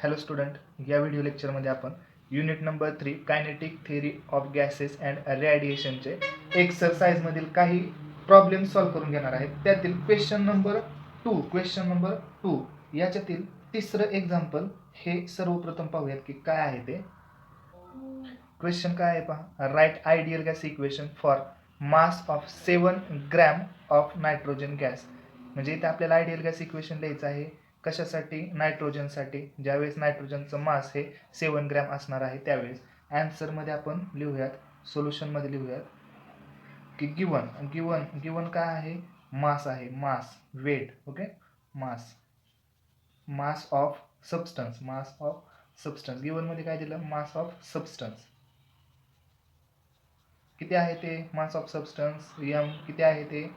Hello student, या video लेक्चरमध्ये आपण unit number 3 kinetic theory of gases and रेडिएशनचे एक्सरसाइजमधील काही प्रॉब्लेम सॉल्व्ह करून घेणार आहेत. त्यातील क्वेश्चन नंबर 2 याच्यातील तिसरं एक्झाम्पल हे सर्वप्रथम पाहूयात की काय आहे ते. क्वेश्चन काय आहे पहा. Right ideal gas equation for mass of 7 gram of nitrogen gas. म्हणजे इथे आपल्याला आयडियल गॅस इक्वेशन लिहायचं आहे. कशासाठी? नायट्रोजनसाठी. ज्यावेळेस नायट्रोजनचं मास हे 7 ग्रॅम असणार आहे त्यावेळेस. ॲन्सरमध्ये आपण लिहूयात, सोल्युशनमध्ये लिहूयात की गिवन काय आहे? मास आहे, mass, weight. Okay, mass of substance. गिवनमध्ये काय दिलं? Mass of substance. किती आहे ते? मास ऑफ सबस्टन्स एम किती आहे ते?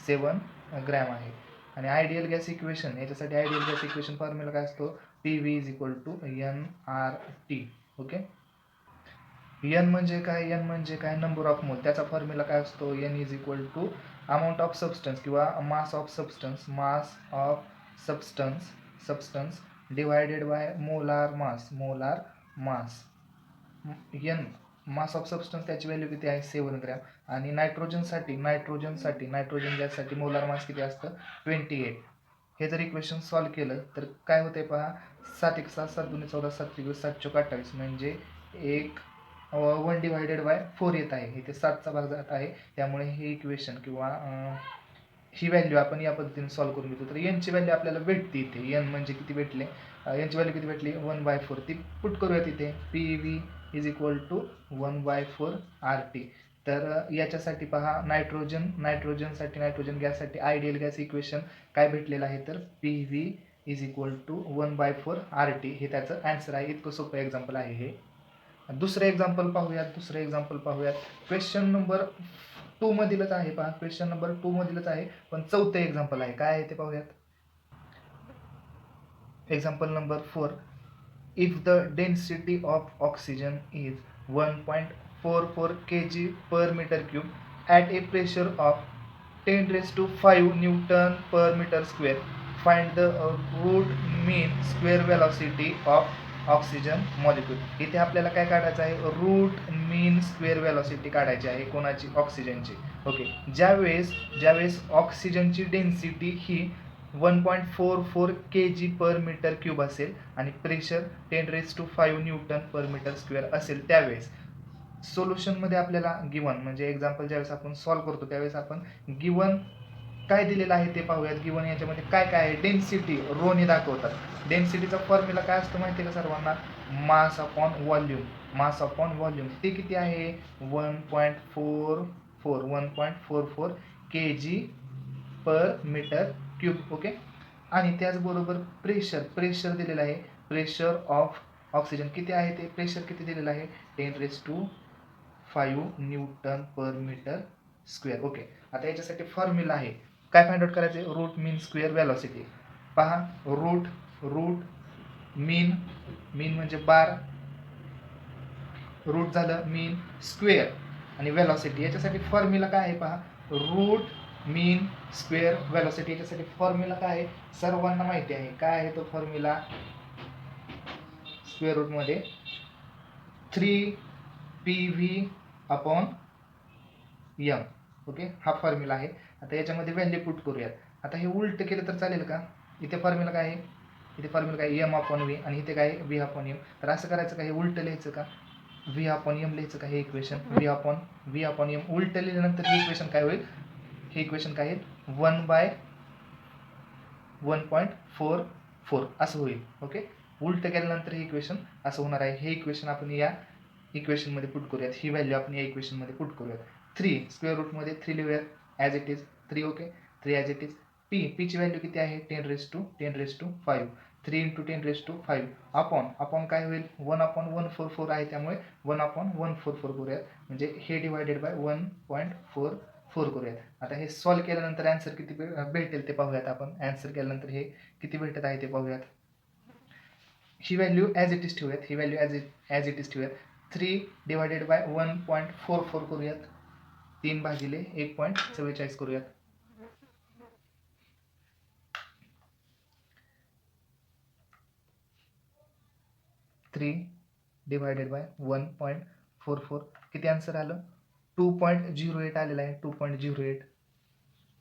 7 ग्रॅम आहे. आणि आयडियल गॅस इक्वेशन, याच्यासाठी आयडियल गॅस इक्वेशन फॉर्म्युला काय असतो? PV = nRT. ओके, एन म्हणजे काय? एन म्हणजे काय? Number of mole. त्याचा फॉर्म्युला काय असतो? N = अमाऊंट ऑफ सबस्टन्स किंवा mass of substance divided by molar mass. N mass of substance, त्याची व्हॅल्यू किती आहे? 7 ग्रॅम. आणि नायट्रोजन गॅससाठी मोलार मास किती असतं? 28. हे जर इक्वेशन सॉल्व्ह केलं तर काय होते पहा. 7 × 7 = 7 × 14 = 7 × 7 = 28. म्हणजे 1/4 येत आहे. इथे 7चा भाग जात आहे, त्यामुळे हे इक्वेशन किंवा ही व्हॅल्यू आपण या पद्धतीने सॉल्व्ह करून घेतो. तर एनची व्हॅल्यू आपल्याला भेटते इथे. एन म्हणजे किती भेटले? एनची व्हॅल्यू किती भेटली? 1/4. ती पुट करूयात इथे. PV = 1/4 RT. तर याच्यासाठी पहा, नायट्रोजन गॅससाठी आयडियल गॅस इक्वेशन काय भेटलेलं आहे? तर PV = 1/4 RT. हे त्याचं आन्सर आहे. इतकं सोपं एक्झाम्पल आहे हे. दुसरं एक्झाम्पल पाहूयात. क्वेश्चन नंबर 2 मधीलच आहे पहा. क्वेश्चन नंबर 2 मधीलच आहे, पण चौथं एक्झाम्पल आहे. काय आहे ते पाहूयात. Example number 4. If the density of oxygen is 1.44 kg/m³ at a pressure of 10⁵ Nm/m², find the root mean square velocity of oxygen molecule. इथे आपल्याला काय काढायचं आहे? रूट मीन स्क्वेअर वेलॉसिटी काढायची आहे. कोणाची? ऑक्सिजनची. ओके, ज्यावेळेस ऑक्सिजनची डेन्सिटी ही 1.44 kg/m³ असेल आणि प्रेशर 10⁵ Nm/m² असेल त्यावेळेस सोल्युशनमध्ये आपल्याला गिवन, म्हणजे एक्झाम्पल ज्यावेळेस आपण सॉल्व्ह करतो त्यावेळेस आपण गिवन काय दिलेलं आहे ते पाहूयात. गिवन याच्यामध्ये काय काय आहे? डेन्सिटी रोने दाखवतात. डेन्सिटीचा फॉर्म्युला काय असतो माहिती आहे का सर्वांना? Mass upon volume. ते किती आहे? 1.44 kg/m³. ओके, आणि त्याचबरोबर प्रेशर दिलेलं आहे. प्रेशर ऑफ ऑक्सिजन किती आहे ते? प्रेशर किती दिलेलं आहे? 10⁵ Nm/m². ओके, आता याच्यासाठी फॉर्म्युला आहे. काय फाइंड आउट करायचे? Root mean square velocity. पहा, रूट मीन म्हणजे बार, रूट झालं, मीन स्क्वेअर आणि वेलॉसिटी. याच्यासाठी फॉर्म्युला काय आहे पहा. Root mean square velocity. याच्यासाठी फॉर्म्युला काय आहे? सर्वांना माहिती आहे. काय आहे तो फॉर्म्युला? स्क्वेअर रूटमध्ये 3PV/m. ओके, हा फॉर्म्युला आहे. आता याच्यामध्ये व्हॅल्यू पुट करूयात. आता हे उलट केलं तर चालेल का? इथे फॉर्म्युला काय आहे? M/V आणि इथे काय? V/M. तर असं करायचं का? हे उलट लिहायचं का? V/M लिहायचं का? हे इक्वेशन V/M उलट लिहिल्यानंतर हे इक्वेशन काय होईल? हे इक्वेशन काय आहे? 1/1.44 असं होईल. ओके, उलट केल्यानंतर हे इक्वेशन असं होणार आहे. हे इक्वेशन आपण या इक्वेशनमध्ये पुट करूयात. ही व्हॅल्यू आपण या इक्वेशनमध्ये पुट करूयात. 3 स्क्वेअर रूटमध्ये 3 लिहूयात as it is. 3 okay, 3 as it is. पीची व्हॅल्यू किती आहे? 10⁵. 3 × 10⁵ अपॉन काय होईल? 1/144 आहे, त्यामुळे 1/144 करूयात. म्हणजे हे डिवायडेड बाय 1.44 करूयात. आता हे सॉल्व्ह केल्यानंतर ॲन्सर किती भेटेल ते पाहूयात आपण. ॲन्सर केल्यानंतर हे किती भेटत आहे ते पाहूयात. ही व्हॅल्यू ॲज इट इज ठेवूयात. 3 डिवायडेड बाय 1.44 करूयात. 3/1.44 करूयात. 3 डिवायडेड बाय 1.44 किती आन्सर आलं 2.08 आलेलं आहे 2.08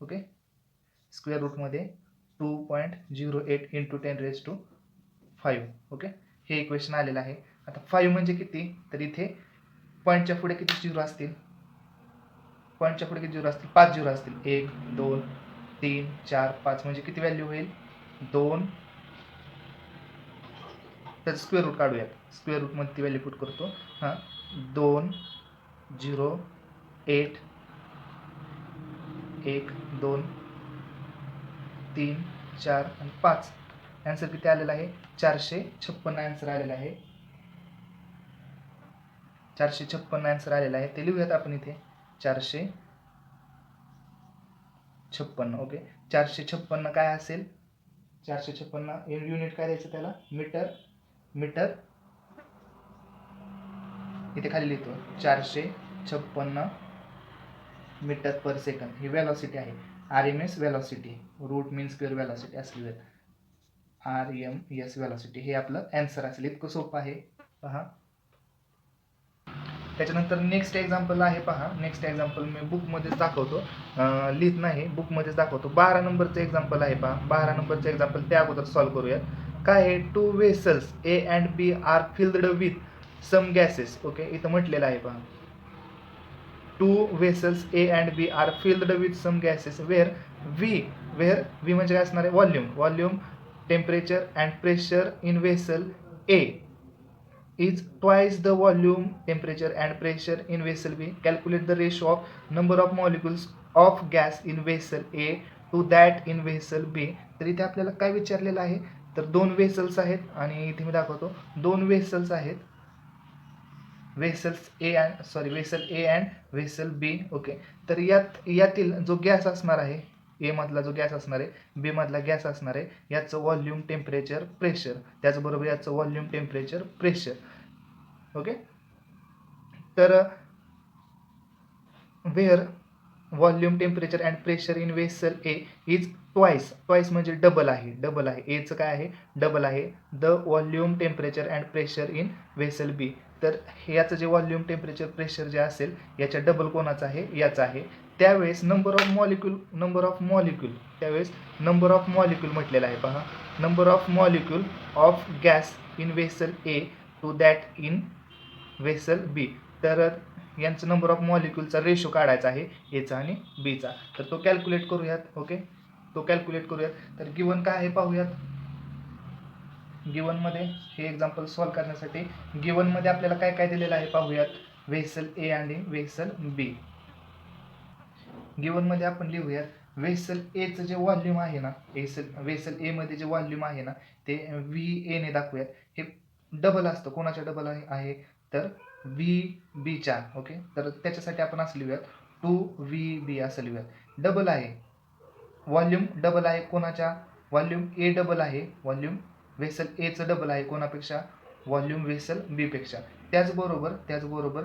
ओके स्क्वेअर रूटमध्ये 2.08 इंटू 10⁵ ओके हे इक्वेशन आलेलं आहे. आता 5 म्हणजे किती तर इथे पॉईंटच्या पुढे किती झिरो असतील पॉईंटच्या पुढे किती झिरो असतील 5 झिरो असतील 1 2 3 4 5 म्हणजे किती व्हॅल्यू होईल 2 त्याचं स्क्वेअर रूट काढूयात स्क्वेअर रूटमध्ये ती व्हॅल्यू पुट करतो हां 2 0 8 1 2 3 4 आणि 5 आन्सर किती आलेला आहे 456 आन्सर आलेला आहे 456 आन्सर आलेला आहे ते लिहूयात आपण इथे 456 ओके 456 काय असेल 456 युनिट काय द्यायचं त्याला मीटर इथे खाली लिहितो 456 मीटर पर सेकंद ही वेलॉसिटी आहे RMS velocity route mean square velocity असली जाईल RMS वेलॉसिटी हे आपलं आन्सर असेल इतकं सोपं आहे पहा त्याच्यानंतर नेक्स्ट एक्झाम्पल आहे पहा नेक्स्ट एक्झाम्पल मी बुकमध्येच दाखवतो लिहित नाही बुकमध्येच दाखवतो 12 नंबरचं एक्झाम्पल आहे पहा 12 नंबरचं एक्झाम्पल त्या अगोदर सॉल्व्ह करूयात काय आहे 2 vessels A and B are filled with some gases okay इथं म्हटलेलं आहे पहा 2 vessels A and B are filled with some gases where V म्हणजे काय असणार आहे volume temperature and pressure in vessel A is twice the volume temperature and pressure in vessel B. Calculate the ratio of number of molecules of gas in vessel A to that in vessel B. तर इथे आपल्याला काय विचारलेलं आहे तर 2 vessels आहेत आणि इथे मी दाखवतो 2 व्हेसल्स आहेत vessel A and vessel B okay तर यातील जो गॅस असणार आहे ए मधला जो गॅस असणार आहे बी मधला गॅस असणार आहे याचं व्हॉल्यूम टेम्परेचर प्रेशर त्याचबरोबर याचं व्हॉल्यूम टेम्परेचर प्रेशर ओके तर where volume temperature and pressure in vessel A is twice म्हणजे डबल आहे एचं काय आहे डबल आहे the volume temperature and pressure in vessel B तर याचं जे व्हॉल्यूम टेम्परेचर प्रेशर जे असेल याच्या डबल कोणाचं आहे याचं आहे त्यावेळेस नंबर ऑफ मॉलिक्यूल त्यावेळेस नंबर ऑफ मॉलिक्यूल म्हटलेलं आहे पहा number of molecule of gas in vessel A to that in vessel B तर यांचं नंबर ऑफ मॉलिक्यूलचा रेशो काढायचा आहे एचा आणि बीचा तर तो कॅल्क्युलेट करूयात ओके तर गिवन काय आहे पाहूयात गिवनमध्ये हे एक्झाम्पल सॉल्व्ह करण्यासाठी गिवनमध्ये आपल्याला काय काय दिलेलं आहे पाहूयात व्हेसल ए आणि व्हेसल बी गिवनमध्ये आपण लिहूयात व्हेसल एचं जे व्हॉल्यूम आहे ना व्हेसल ए मध्ये जे व्हॉल्यूम आहे ना ते VA ने दाखवूयात हे डबल असतं कोणाच्या डबल आहे तर VB च्या ओके तर त्याच्यासाठी आपण असं लिहूयात 2VB असं लिहूयात डबल आहे व्हॉल्यूम डबल आहे कोणाच्या व्हॉल्यूम ए डबल आहे व्हॉल्यूम व्हेसल एचं डबल आहे कोणापेक्षा व्हॉल्यूम व्हेसल बी पेक्षा त्याचबरोबर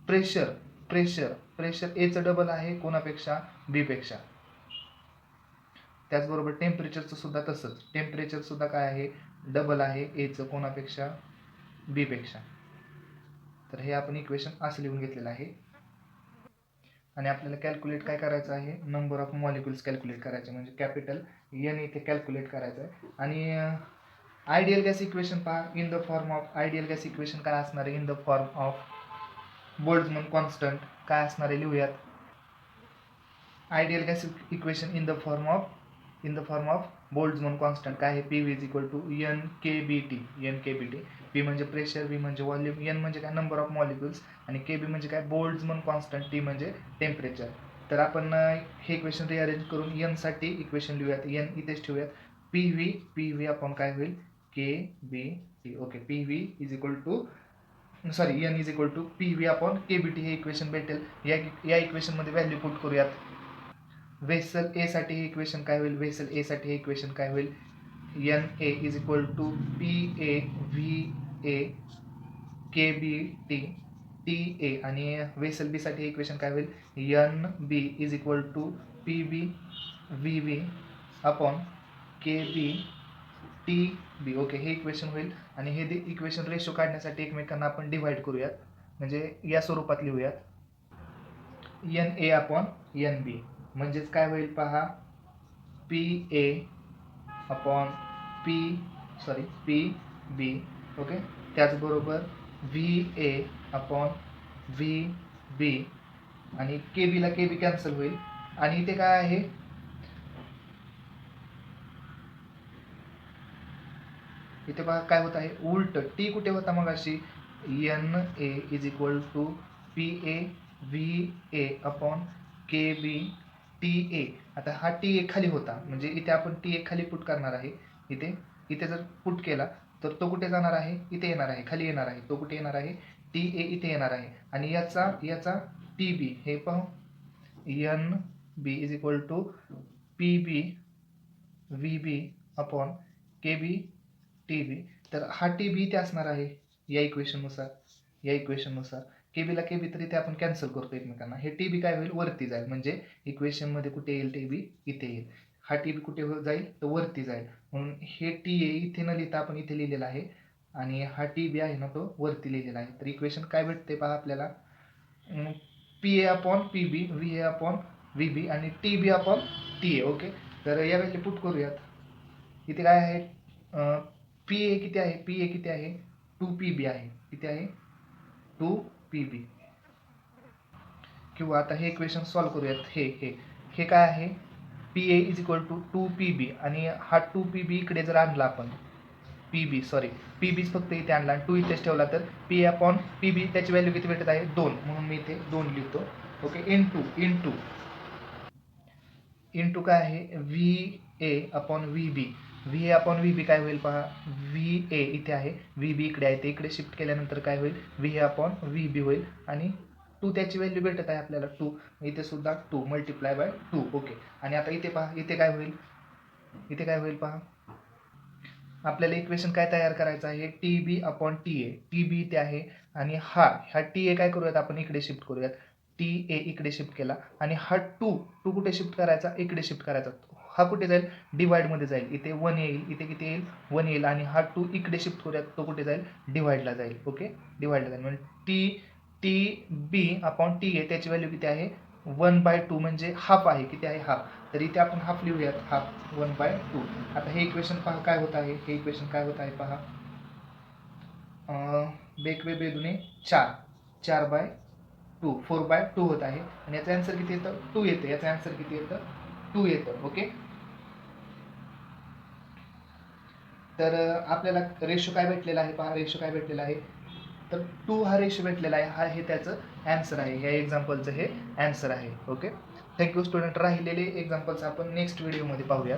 प्रेशर एचं डबल आहे कोणापेक्षा बी पेक्षा त्याचबरोबर टेम्परेचरचं सुद्धा तसंच टेम्परेचर सुद्धा काय आहे डबल आहे एचं कोणापेक्षा बी पेक्षा तर हे आपण इक्वेशन असं लिहून घेतलेलं आहे आणि आपल्याला कॅल्क्युलेट काय करायचं आहे नंबर ऑफ मॉलिक्युल्स कॅल्क्युलेट करायचे म्हणजे कॅपिटल एन इथे कॅल्क्युलेट करायचं आहे आणि आयडियल गॅस इक्वेशन पहा in the form of ideal gas equation काय असणार आहे in the form of Boltzmann constant काय असणार आहे लिहूयात ideal gas equation in the form of Boltzmann constant काय आहे PV is equal to NKBT P म्हणजे प्रेशर V म्हणजे व्हॉल्यूम N म्हणजे काय नंबर ऑफ मॉलिक्युल्स आणि KB म्हणजे काय बोल्ट्झमन कॉन्स्टंट T म्हणजे टेम्परेचर तर आपण हे इक्वेशन रिअरेंज करून N साठी इक्वेशन लिहूयात N इथेच ठेवूयात PV आपण काय होईल KBT okay PV is equal to N is equal to PV upon KBT हे इक्वेशन भेटेल या इक्वेशनमध्ये व्हॅल्यू पुट करूयात व्हेसल ए साठी हे इक्वेशन काय होईल NA is equal to PA KBT TA आणि व्हेसल बी साठी इक्वेशन काय होईल NB is equal to PB VB upon KB T B. Okay, हे इक्वेशन होईल आणि हे इक्वेशन रेशो काढण्यासाठी एकमेकांना आपण डिवाइड करूयात, म्हणजे या स्वरूपात लिहूयात, N A upon N B. म्हणजेच काय होईल पहा, P A upon P B. Okay, त्याचबरोबर V A upon V B आणि के बीला के बी कॅन्सल होईल. आणि इथे काय आहे, इथे बघा काय होत आहे, उलट टी कुठे होता मग अशी, N A is equal to P A V A upon K B T A. आता हा टी ए खाली होता, म्हणजे इथे आपण टी ए खाली पुट करणार आहे. इथे जर पुट केला तर तो कुठे जाणार आहे, इथे येणार आहे, खाली येणार आहे. तो कुठे येणार आहे, टी ए इथे येणार आहे. आणि याचा टी बी हे पाहू, N B is equal to P B V B upon K B T B. तर हा टी बी इथे असणार आहे या इक्वेशननुसार. के बीला के बी तर इथे आपण कॅन्सल करतो एकमेकांना. हे टी बी काय होईल, वरती जाईल, म्हणजे इक्वेशनमध्ये कुठे येईल, टी बी इथे येईल. हा टी बी कुठे जाईल, तर वरती जाईल. म्हणून हे टी ए इथे न लिहिता आपण इथे लिहिलेला आहे आणि हा टी बी आहे ना तो वरती लिहिलेला आहे. तर इक्वेशन काय भेटते पहा आपल्याला, P A upon P B, V A upon V B आणि T B upon T A. Okay, तर या व्हॅल्यू पुट करूयात. इथे काय आहे, पी ए किती आहे, पी ए किती आहे, 2pb आहे. किती आहे, 2pb. किंवा आता हे इक्वेशन सॉल्व्ह करूयात. हे काय आहे, P A is equal to 2pb आणि हा 2pb इकडे जर आणला आपण, पीबीच फक्त इथे आणला आणि 2 इथेच ठेवला, तर पी ए अपॉन पी बी त्याची व्हॅल्यू किती भेटत आहे, 2. म्हणून मी इथे 2 लिहितो. ओके, इंटू काय आहे, V A upon V B. V A upon V B काय होईल पहा, व्ही ए इथे आहे, व्ही बी इकडे आहे, ते इकडे शिफ्ट केल्यानंतर काय होईल, व्ही ए अपॉन व्ही बी होईल. आणि 2 त्याची व्हॅल्यू भेटत आहे आपल्याला 2. इथे सुद्धा 2 मल्टिप्लाय बाय 2. ओके, आणि आता इथे पहा, इथे काय होईल पहा, आपल्याला इक्वेशन काय तयार करायचं आहे, T B upon T A. T B इथे आहे आणि हा टी ए काय करूयात आपण, इकडे शिफ्ट करूयात. टी ए इकडे शिफ्ट केला आणि हा 2 कुठे शिफ्ट करायचा, इकडे शिफ्ट करायचा. हा कुठे जाईल, डिवाइडमध्ये जाईल. इथे 1 येईल, इथे किती येईल, 1 येईल. आणि हा 2 इकडे शिफ्ट करूयात, तो कुठे जाईल, डिवाइडला जाईल. ओके, डिवाइडला जाईल. म्हणजे T B upon T A त्याची व्हॅल्यू किती आहे, 1/2, म्हणजे हाफ आहे. किती आहे, हाफ. तर इथे आपण हाफ लिहूयात, हाफ 1/2. आता हे इक्वेशन पहा काय होत आहे, पहा, बेकवे बेदुने 4/2, 4/2 होत आहे. आणि याचा आन्सर किती येतं, 2 येतं. याचा आन्सर किती येतं, 2 येतं. ओके, तर आपल्याला रेशो काय भेटलेला आहे पहा, तर 2 हा रेशो भेटलेला आहे. हे त्याचं आन्सर आहे, ह्या एक्झाम्पलचं हे आन्सर आहे. Okay, thank you student. राहिलेले एक्झाम्पल्स आपण नेक्स्ट व्हिडिओमध्ये पाहूया.